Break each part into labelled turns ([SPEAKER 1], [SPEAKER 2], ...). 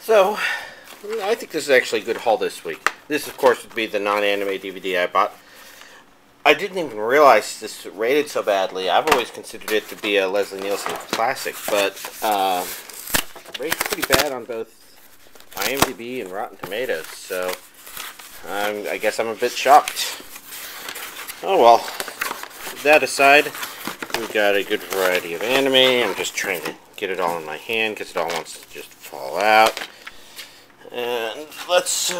[SPEAKER 1] So, I think this is actually a good haul this week. This, of course, would be the non-anime DVD I bought. I didn't even realize this rated so badly. I've always considered it to be a Leslie Nielsen classic, but rated pretty bad on both IMDb and Rotten Tomatoes, so I guess I'm a bit shocked. Oh well, that aside, we've got a good variety of anime. I'm just trying to get it all in my hand because it all wants to just fall out. And let's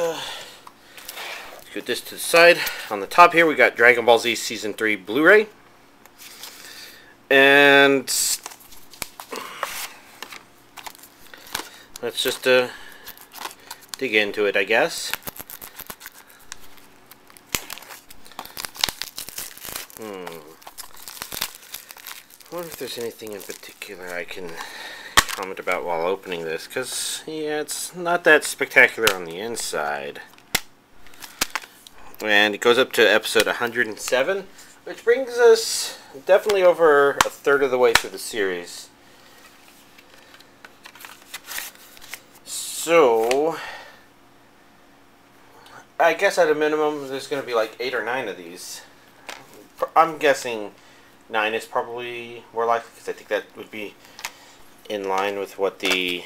[SPEAKER 1] put this to the side. On the top here, we got Dragon Ball Z Season 3 Blu-ray. And let's just dig into it, I guess. I wonder if there's anything in particular I can comment about while opening this, because, yeah, it's not that spectacular on the inside. And it goes up to episode 107, which brings us definitely over a third of the way through the series. So, I guess at a minimum there's going to be like 8 or 9 of these. I'm guessing 9 is probably more likely, because I think that would be in line with what the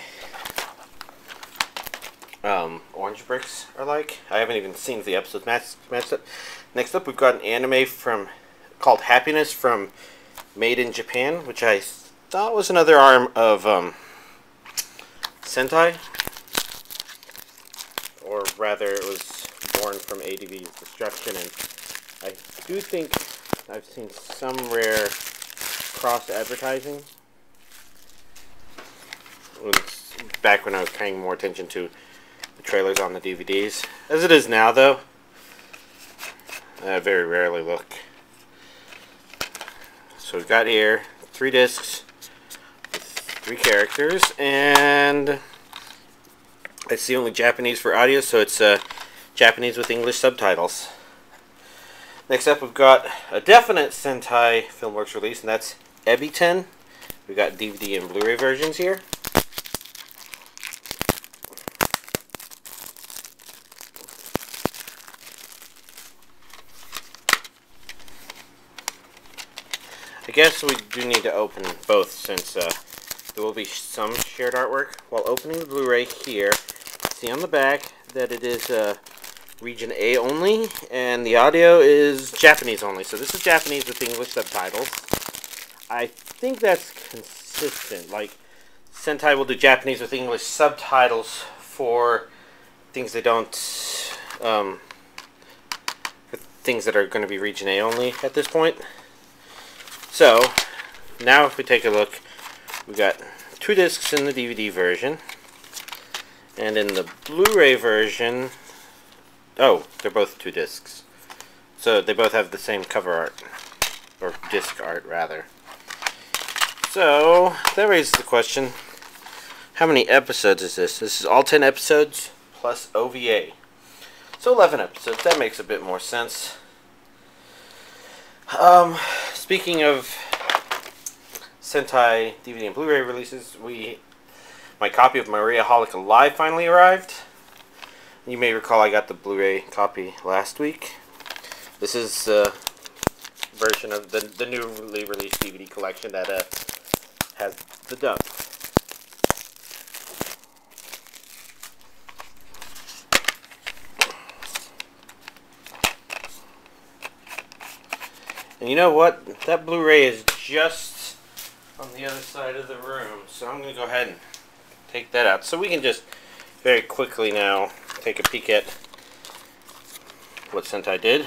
[SPEAKER 1] orange bricks are like. I haven't even seen the episodes matched up. Next up, we've got an anime called Happiness from Made in Japan, which I thought was another arm of Sentai, or rather, it was born from ADV's destruction. And I do think I've seen some rare cross advertising. Back when I was paying more attention to the trailers on the DVDs. As it is now, though, I very rarely look. So we've got here 3 discs with 3 characters, and I see only Japanese for audio, so it's Japanese with English subtitles. Next up, we've got a definite Sentai Filmworks release, and that's Ebiten. We've got DVD and Blu-ray versions here. I guess we do need to open both, since there will be some shared artwork. While opening the Blu-ray here, see on the back that it is Region A only, and the audio is Japanese only. So this is Japanese with English subtitles. I think that's consistent. Like, Sentai will do Japanese with English subtitles for things they don't, for things that are going to be Region A only at this point. So, now if we take a look, we got 2 discs in the DVD version, and in the Blu-ray version, oh, they're both 2 discs. So they both have the same cover art, or disc art rather. So, that raises the question, how many episodes is this? This is all 10 episodes plus OVA. So 11 episodes, that makes a bit more sense. Speaking of Sentai DVD and Blu-ray releases, my copy of Maria Holic Alive finally arrived. You may recall I got the Blu-ray copy last week. This is a version of the newly released DVD collection that has the dub. And you know what? That Blu-ray is just on the other side of the room, so I'm going to go ahead and take that out. So we can just very quickly now take a peek at what Sentai did.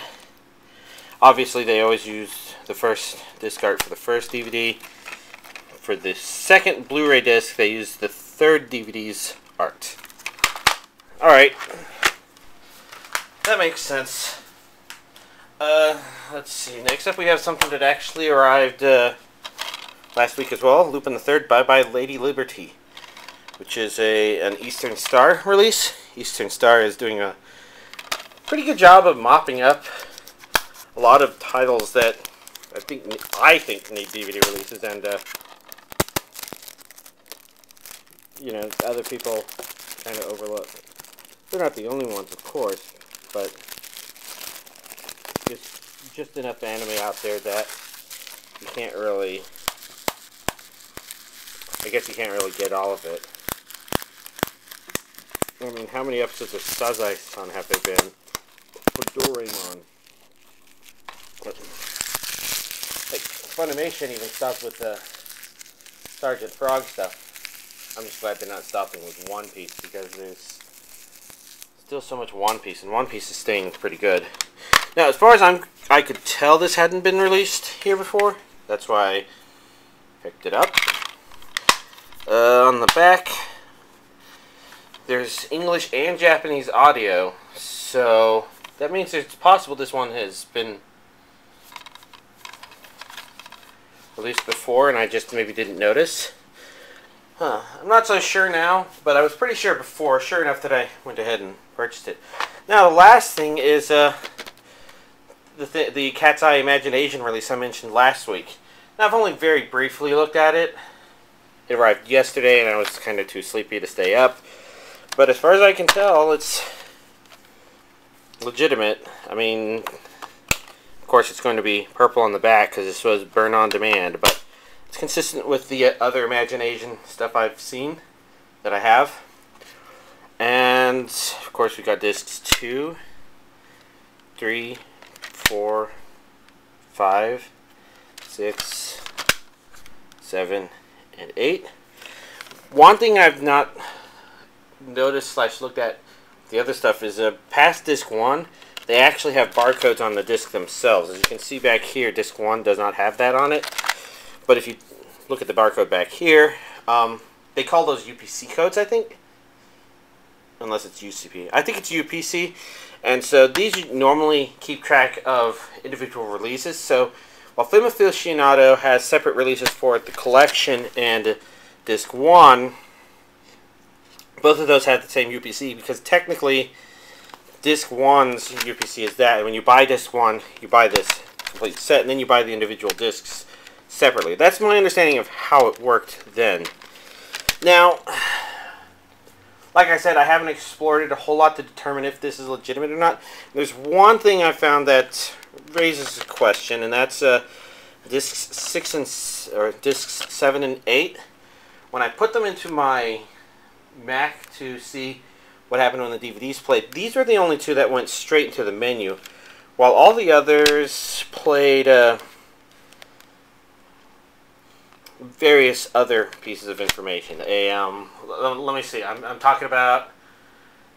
[SPEAKER 1] Obviously, they always use the first disc art for the first DVD. For the second Blu-ray disc, they use the third DVD's art. Alright. That makes sense. Let's see. Next up, we have something that actually arrived last week as well. Lupin the Third, Bye Bye Lady Liberty, which is an Eastern Star release. Eastern Star is doing a pretty good job of mopping up a lot of titles that I think need DVD releases, and you know, other people kind of overlook. They're not the only ones, of course, but just enough anime out there that you can't really, I guess you can't really get all of it. I mean, how many episodes of Sazae-san have there been? For Doraemon. Like, Funimation even stopped with the Sergeant Frog stuff. I'm just glad they're not stopping with One Piece, because there's still so much One Piece, and One Piece is staying pretty good. Now, as far as I could tell, this hadn't been released here before. That's why I picked it up. On the back, there's English and Japanese audio, so that means it's possible this one has been released before and I just maybe didn't notice. I'm not so sure now, but I was pretty sure before, sure enough that I went ahead and purchased it. Now, the last thing is the Cat's Eye ImaginAsian release I mentioned last week. Now, I've only very briefly looked at it. It arrived yesterday and I was kind of too sleepy to stay up. But as far as I can tell, it's legitimate. I mean, of course it's going to be purple on the back because this was burn on demand, but it's consistent with the other ImaginAsian stuff I've seen that I have. And of course we got discs 2, 3, 4, 5, 6, 7, and 8. One thing I've not noticed / looked at the other stuff is past disc 1, they actually have barcodes on the disc themselves. As you can see back here, disc 1 does not have that on it. But if you look at the barcode back here, they call those UPC codes, I think. Unless it's UCP. I think it's UPC. And so these normally keep track of individual releases. So while Film Aficionado has separate releases for the collection and disc 1, both of those have the same UPC, because technically disc 1's UPC is that. And when you buy disc 1, you buy this complete set, and then you buy the individual discs separately. That's my understanding of how it worked then. Now, like I said, I haven't explored it a whole lot to determine if this is legitimate or not. There's one thing I found that raises a question, and that's discs 7 and 8. When I put them into my Mac to see what happened when the DVDs played, these were the only two that went straight into the menu, while all the others played various other pieces of information. Let me see. I'm talking about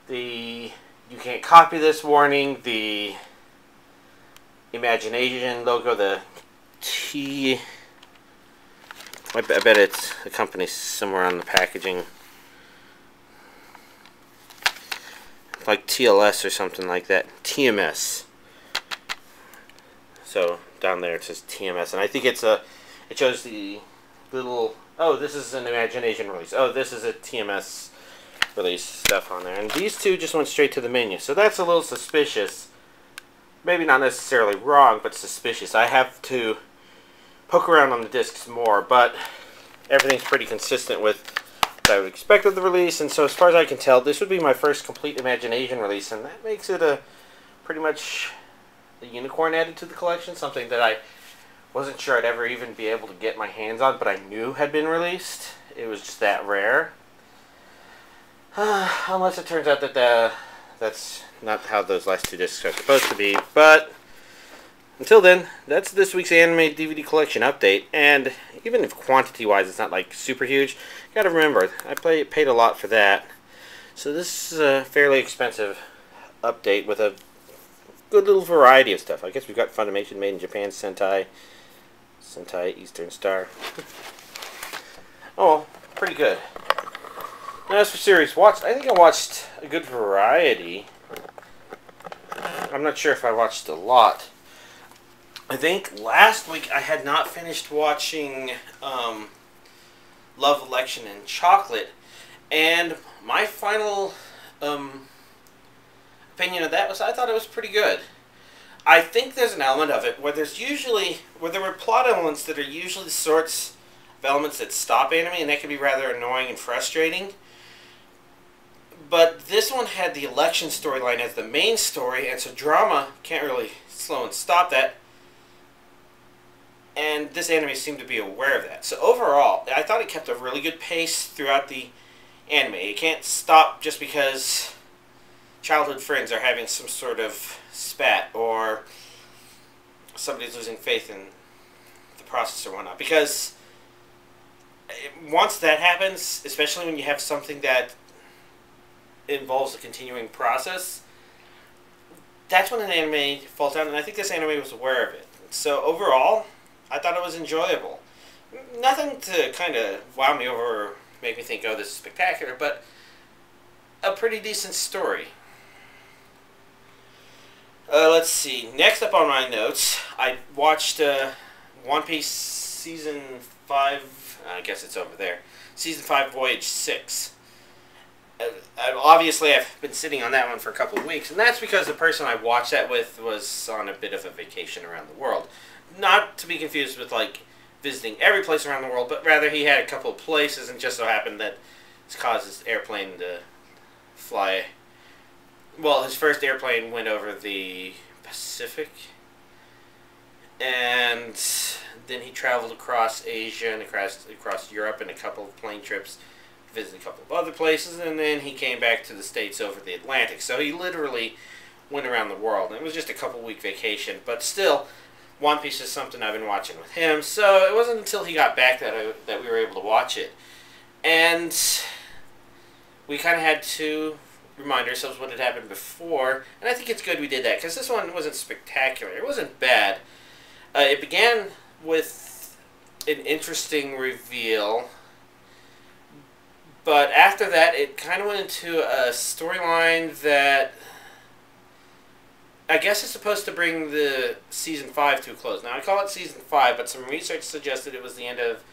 [SPEAKER 1] the "you can't copy this" warning, the ImaginAsian logo, the T. I bet it's a company somewhere on the packaging, like TLS or something like that. TMS. So down there it says TMS, and I think it's it shows the little, oh, this is an ImaginAsian release, oh, this is a TMS release stuff on there. And these two just went straight to the menu, so that's a little suspicious. Maybe not necessarily wrong, but suspicious. I have to poke around on the discs more, but everything's pretty consistent with what I would expect of the release. And so as far as I can tell, this would be my first complete ImaginAsian release, and that makes it a pretty much a unicorn added to the collection, something that I wasn't sure I'd ever even be able to get my hands on, but I knew had been released. It was just that rare. Unless it turns out that that's not how those last two discs are supposed to be. But until then, that's this week's anime DVD collection update. And even if quantity-wise it's not like super huge, you gotta remember, I paid a lot for that. So this is a fairly expensive update with a good little variety of stuff. I guess we've got Funimation Made in Japan, Sentai, Eastern Star. Oh, well, pretty good. Now, as for series watched, I think I watched a good variety. I'm not sure if I watched a lot. I think last week I had not finished watching Love, Election, and Chocolate, and my final opinion of that was I thought it was pretty good. I think there's an element of it where there were plot elements that are usually the sorts of elements that stop anime, and that can be rather annoying and frustrating. But this one had the election storyline as the main story, and so drama can't really slow and stop that. And this anime seemed to be aware of that. So overall, I thought it kept a really good pace throughout the anime. It can't stop just because childhood friends are having some sort of spat or somebody's losing faith in the process or whatnot. Because once that happens, especially when you have something that involves a continuing process, that's when an anime falls down, and I think this anime was aware of it. So overall, I thought it was enjoyable. Nothing to kind of wow me over or make me think, oh, this is spectacular, but a pretty decent story. Let's see. Next up on my notes, I watched One Piece Season 5, I guess it's over there, Season 5, Voyage 6. Obviously, I've been sitting on that one for a couple of weeks, and that's because the person I watched that with was on a bit of a vacation around the world. Not to be confused with, like, visiting every place around the world, but rather he had a couple of places, and just so happened that it's caused his airplane to fly. Well, his first airplane went over the Pacific, and then he traveled across Asia and across Europe in a couple of plane trips, visited a couple of other places, and then he came back to the States over the Atlantic. So he literally went around the world. And it was just a couple-week vacation, but still, One Piece is something I've been watching with him. So it wasn't until he got back that we were able to watch it. And we kind of had to remind ourselves what had happened before, and I think it's good we did that, because this one wasn't spectacular. It wasn't bad. It began with an interesting reveal, but after that, it kind of went into a storyline that I guess is supposed to bring the Season 5 to a close. Now, I call it Season 5, but some research suggested it was the end of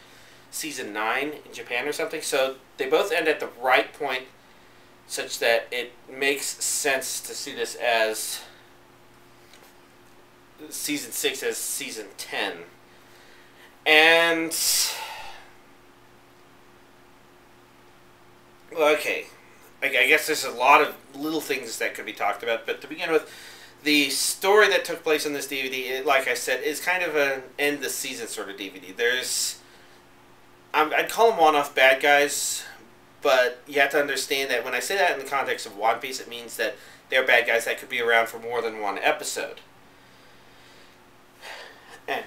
[SPEAKER 1] Season 9 in Japan or something, so they both end at the right point, such that it makes sense to see this as Season 6 as Season 10. And okay, I guess there's a lot of little things that could be talked about, but to begin with, the story that took place in this DVD, like I said, is kind of an end the season sort of DVD. I'd call them one-off bad guys, but you have to understand that when I say that in the context of One Piece, it means that they're bad guys that could be around for more than one episode. And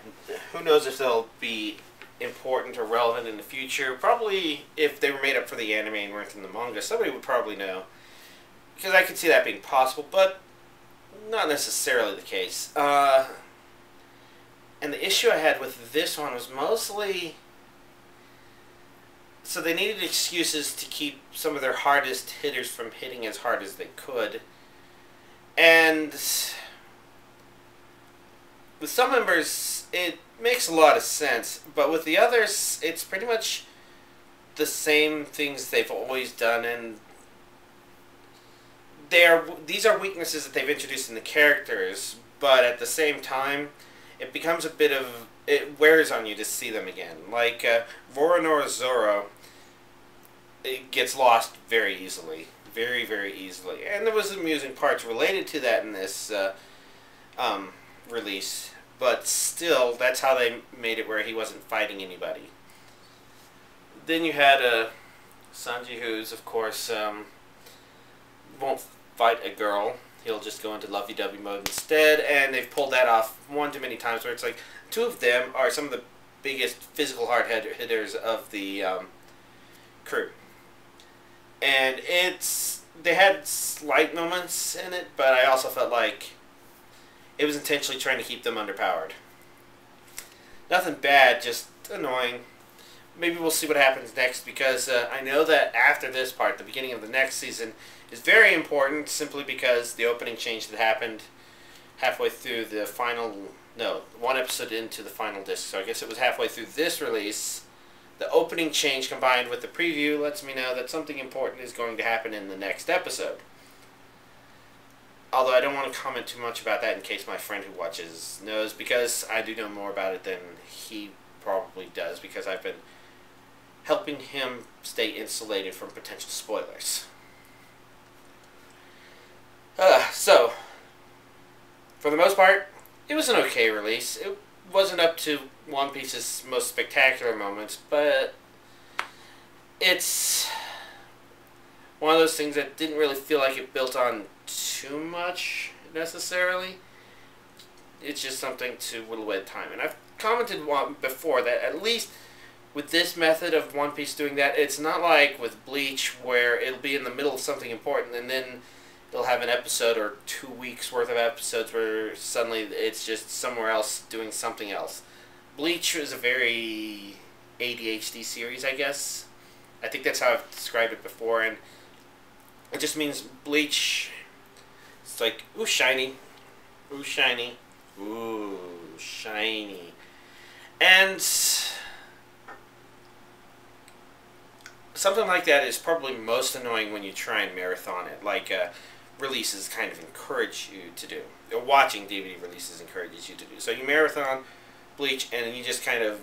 [SPEAKER 1] who knows if they'll be important or relevant in the future. Probably if they were made up for the anime and weren't in the manga, somebody would probably know. Because I could see that being possible, but not necessarily the case. And the issue I had with this one was mostly, so they needed excuses to keep some of their hardest hitters from hitting as hard as they could. And with some members, it makes a lot of sense, but with the others, it's pretty much the same things they've always done, and these are weaknesses that they've introduced in the characters, but at the same time, it becomes a bit of, it wears on you to see them again. Like, Voronor Zoro, it gets lost very easily. Very, very easily. And there was amusing parts related to that in this release, but still, that's how they made it where he wasn't fighting anybody. Then you had Sanji, who's, of course, won't fight a girl. He'll just go into lovey-dovey mode instead, and they've pulled that off one too many times, where it's like, two of them are some of the biggest physical hard hitters of the crew. And they had slight moments in it, but I also felt like it was intentionally trying to keep them underpowered. Nothing bad, just annoying. Maybe we'll see what happens next, because I know that after this part, the beginning of the next season is very important, simply because the opening change that happened halfway through the final, no, one episode into the final disc, so I guess it was halfway through this release. The opening change combined with the preview lets me know that something important is going to happen in the next episode. Although I don't want to comment too much about that in case my friend who watches knows, because I do know more about it than he probably does, because I've been helping him stay insulated from potential spoilers.
[SPEAKER 2] For the most part, it was an okay release. It wasn't up to One Piece's most spectacular moments, but it's one of those things that didn't really feel like it built on too much, necessarily. It's just something to whittle away time. And I've commented before that at least with this method of One Piece doing that, it's not like with Bleach where it'll be in the middle of something important and then they'll have an episode or 2 weeks worth of episodes where suddenly it's just somewhere else doing something else. Bleach is a very ADHD series, I guess. I think that's how I've described it before, and it just means Bleach, it's like, ooh, shiny, ooh, shiny, ooh, shiny. And something like that is probably most annoying when you try and marathon it, like releases kind of encourage you to do. Watching DVD releases encourages you to do. So you marathon Bleach, and you just kind of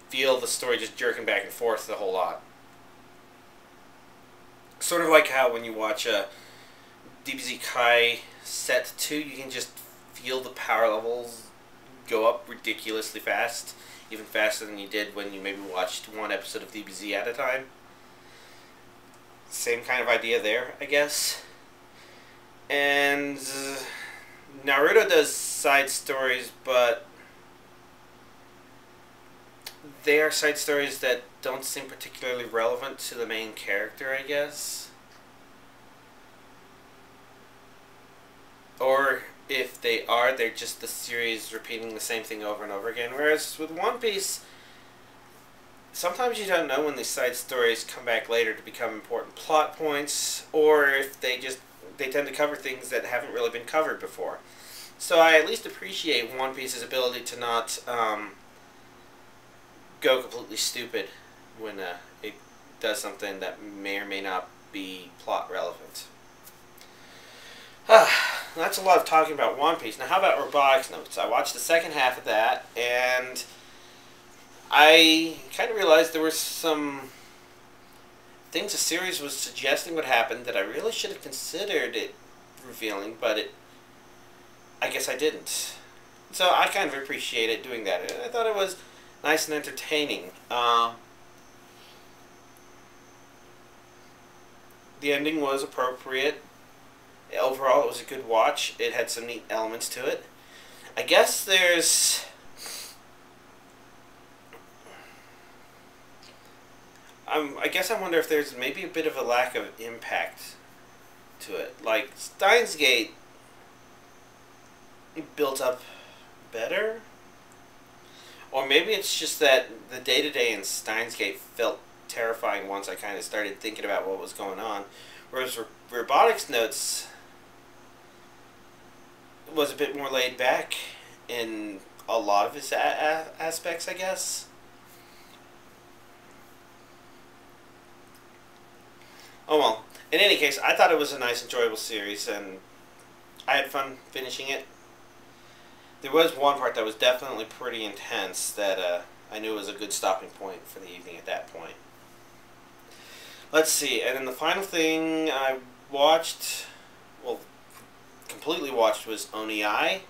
[SPEAKER 2] feel the story just jerking back and forth the whole lot. Sort of like how when you watch DBZ Kai Set 2, you can just feel the power levels go up ridiculously fast, even faster than you did when you maybe watched one episode of DBZ at a time. Same kind of idea there, I guess. And Naruto does side stories, but they are side stories that don't seem particularly relevant to the main character, I guess. Or if they are, they're just the series repeating the same thing over and over again. Whereas with One Piece, sometimes you don't know when these side stories come back later to become important plot points, or if they tend to cover things that haven't really been covered before. So I at least appreciate One Piece's ability to not go completely stupid when it does something that may or may not be plot relevant. That's a lot of talking about One Piece. Now how about Robotics Notes? I watched the second half of that, and I kind of realized there were some things the series was suggesting would happen that I really should have considered it revealing, but I guess I didn't. So I kind of appreciated doing that. I thought it was nice and entertaining. The ending was appropriate. Overall, it was a good watch. It had some neat elements to it. I guess there's... I guess I wonder if there's maybe a bit of a lack of impact to it. Like, Steins Gate built up better? Or maybe it's just that the day-to-day in Steins Gate felt terrifying once I kind of started thinking about what was going on. Whereas Robotics Notes was a bit more laid back in a lot of its aspects, I guess. Oh well. In any case, I thought it was a nice, enjoyable series, and I had fun finishing it. There was one part that was definitely pretty intense that I knew was a good stopping point for the evening at that point. Let's see, and then the final thing I watched, well, completely watched, was Oni-I,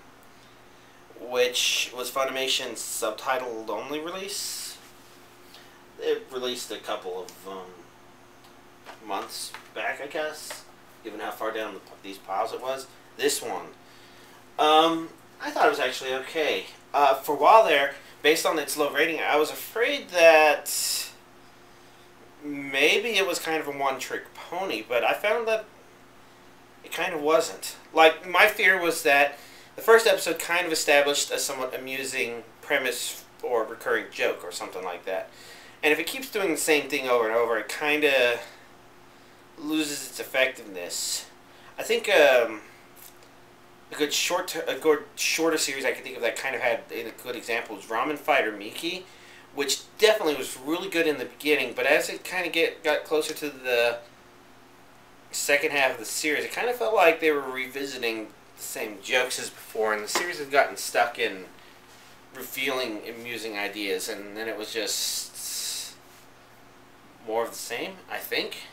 [SPEAKER 2] which was Funimation's subtitled only release. It released a couple of months back, I guess, given how far down these piles it was. This one, I thought it was actually okay. For a while there, based on its low rating, I was afraid that maybe it was kind of a one-trick pony, but I found that it kind of wasn't. Like, my fear was that the first episode kind of established a somewhat amusing premise or recurring joke or something like that. And if it keeps doing the same thing over and over, it kind of loses its effectiveness. I think a good shorter series I can think of that kind of had a good example was Ramen Fighter Miki, which definitely was really good in the beginning, but as it kind of got closer to the second half of the series, it kind of felt like they were revisiting the same jokes as before, and the series had gotten stuck in revealing amusing ideas, and then it was just more of the same, I think.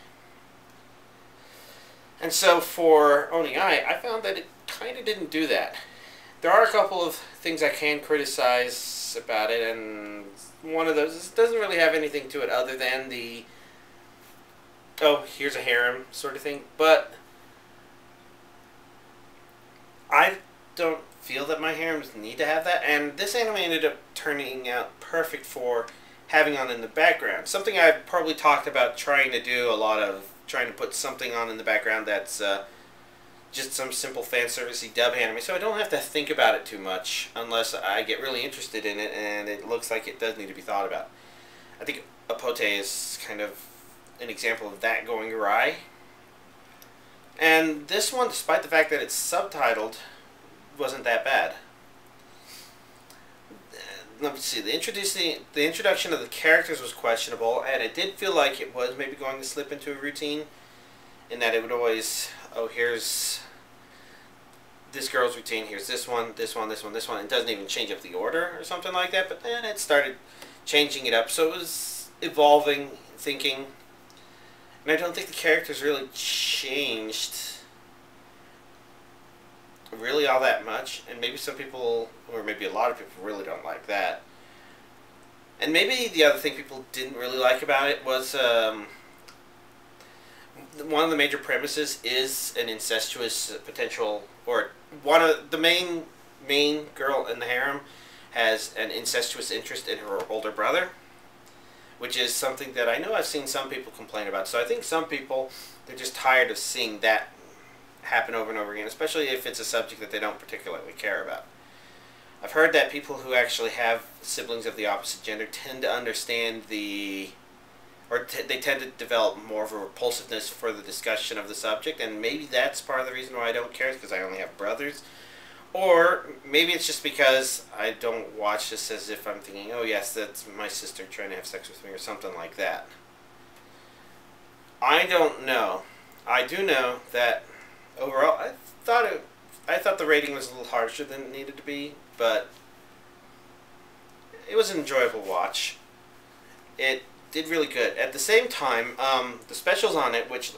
[SPEAKER 2] And so for Oni-I, I found that it kind of didn't do that. There are a couple of things I can criticize about it, and one of those is it doesn't really have anything to it other than the, oh, here's a harem sort of thing. But I don't feel that my harems need to have that, and this anime ended up turning out perfect for having on in the background. Something I've probably talked about trying to do a lot of, trying to put something on in the background that's just some simple fan servicey dub anime, so I don't have to think about it too much unless I get really interested in it and it looks like it does need to be thought about. I think Apote is kind of an example of that going awry. And this one, despite the fact that it's subtitled, wasn't that bad. Let me see. The introduction of the characters was questionable, and it did feel like it was maybe going to slip into a routine, in that it would always, oh, here's this girl's routine, here's this one, this one, this one, this one. It doesn't even change up the order or something like that, but then it started changing it up. So it was evolving, thinking, and I don't think the characters really changed really all that much, and maybe some people, or maybe a lot of people, really don't like that. And maybe the other thing people didn't really like about it was one of the major premises is an incestuous potential, or one of the main girl in the harem has an incestuous interest in her older brother, which is something that I know I've seen some people complain about. So I think some people, they're just tired of seeing that happen over and over again, especially if it's a subject that they don't particularly care about. I've heard that people who actually have siblings of the opposite gender tend to understand they tend to develop more of a repulsiveness for the discussion of the subject, and maybe that's part of the reason why I don't care, is because I only have brothers. Or maybe it's just because I don't watch this as if I'm thinking, oh yes, that's my sister trying to have sex with me, or something like that. I don't know. I do know that overall, I thought the rating was a little harsher than it needed to be, but it was an enjoyable watch. It did really good. At the same time, the specials on it, which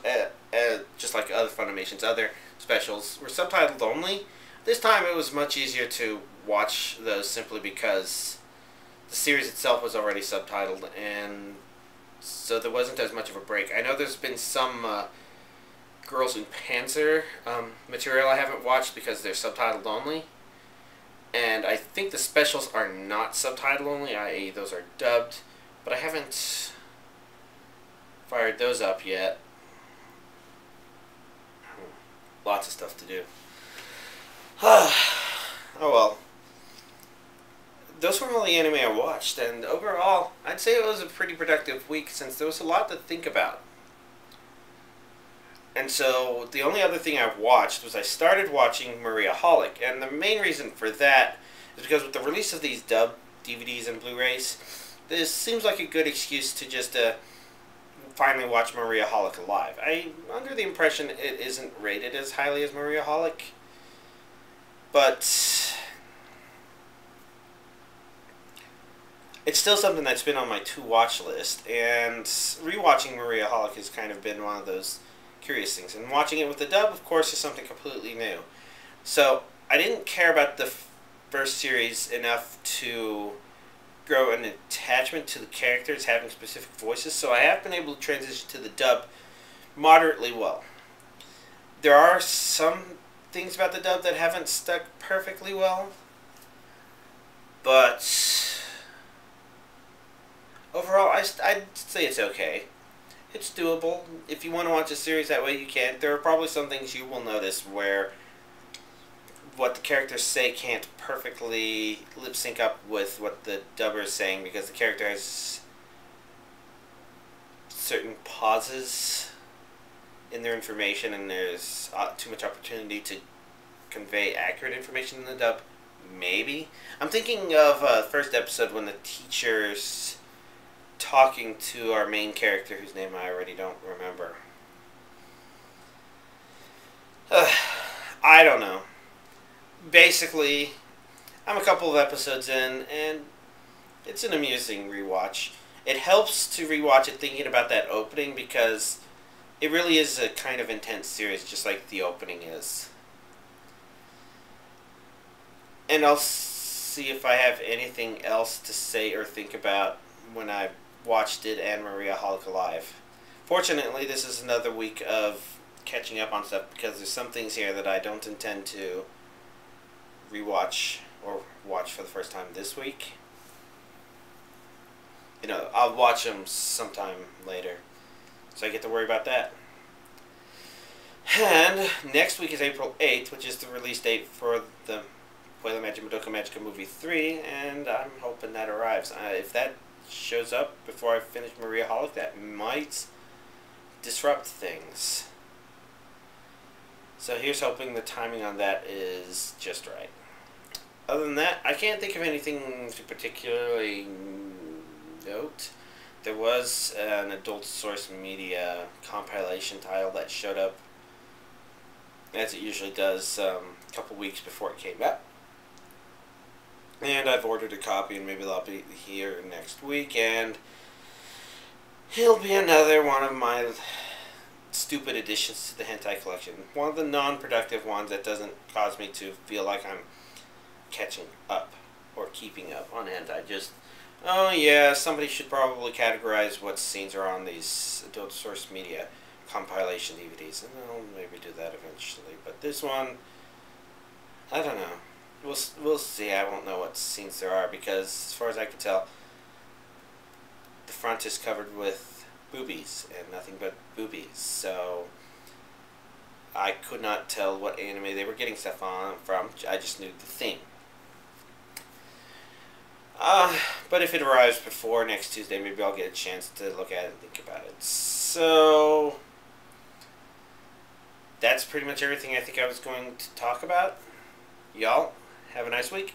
[SPEAKER 2] just like other Funimation's other specials, were subtitled only. This time it was much easier to watch those simply because the series itself was already subtitled, and so there wasn't as much of a break. I know there's been some Girls in Panzer material I haven't watched because they're subtitled only, and I think the specials are not subtitled only, i.e. those are dubbed, but I haven't fired those up yet. Lots of stuff to do. Oh well. Those were all the anime I watched, and overall, I'd say it was a pretty productive week since there was a lot to think about. And so, the only other thing I watched was I started watching Maria Holic, and the main reason for that is because with the release of these dub DVDs and Blu-rays, this seems like a good excuse to just finally watch Maria Holic live. I'm under the impression it isn't rated as highly as Maria Holic, but it's still something that's been on my to-watch list, and rewatching Maria Holic has kind of been one of those curious things. And watching it with the dub, of course, is something completely new. So, I didn't care about the first series enough to grow an attachment to the characters having specific voices, so I have been able to transition to the dub moderately well. There are some things about the dub that haven't stuck perfectly well, but overall, I'd say it's okay. It's doable. If you want to watch a series that way, you can. There are probably some things you will notice where what the characters say can't perfectly lip sync up with what the dubber is saying, because the character has certain pauses in their information, and there's too much opportunity to convey accurate information in the dub. Maybe. I'm thinking of the first episode when the teacher's talking to our main character, whose name I already don't remember. I don't know. Basically, I'm a couple of episodes in, and it's an amusing rewatch. It helps to rewatch it thinking about that opening, because it really is a kind of intense series, just like the opening is. And I'll see if I have anything else to say or think about when I watched it and Maria Holic Alive. Fortunately, this is another week of catching up on stuff because there's some things here that I don't intend to rewatch or watch for the first time this week. You know, I'll watch them sometime later, so I get to worry about that. And next week is April 8th, which is the release date for the Puella Magic Madoka Magica Movie 3, and I'm hoping that arrives. If that shows up before I finish Maria Holic, that might disrupt things. So here's hoping the timing on that is just right. Other than that, I can't think of anything to particularly note. There was an Adult Source Media compilation title that showed up, as it usually does, a couple weeks before it came out. And I've ordered a copy, and maybe they'll be here next week, and it'll be another one of my stupid additions to the hentai collection. One of the non-productive ones that doesn't cause me to feel like I'm catching up or keeping up on hentai. Just, oh yeah, somebody should probably categorize what scenes are on these Adult Source Media compilation DVDs, and I'll maybe do that eventually. But this one, I don't know. We'll see. I won't know what scenes there are because, as far as I can tell, the front is covered with boobies and nothing but boobies. So I could not tell what anime they were getting stuff from. I just knew the theme. But if it arrives before next Tuesday, maybe I'll get a chance to look at it and think about it. So that's pretty much everything I think I was going to talk about. Y'all, have a nice week.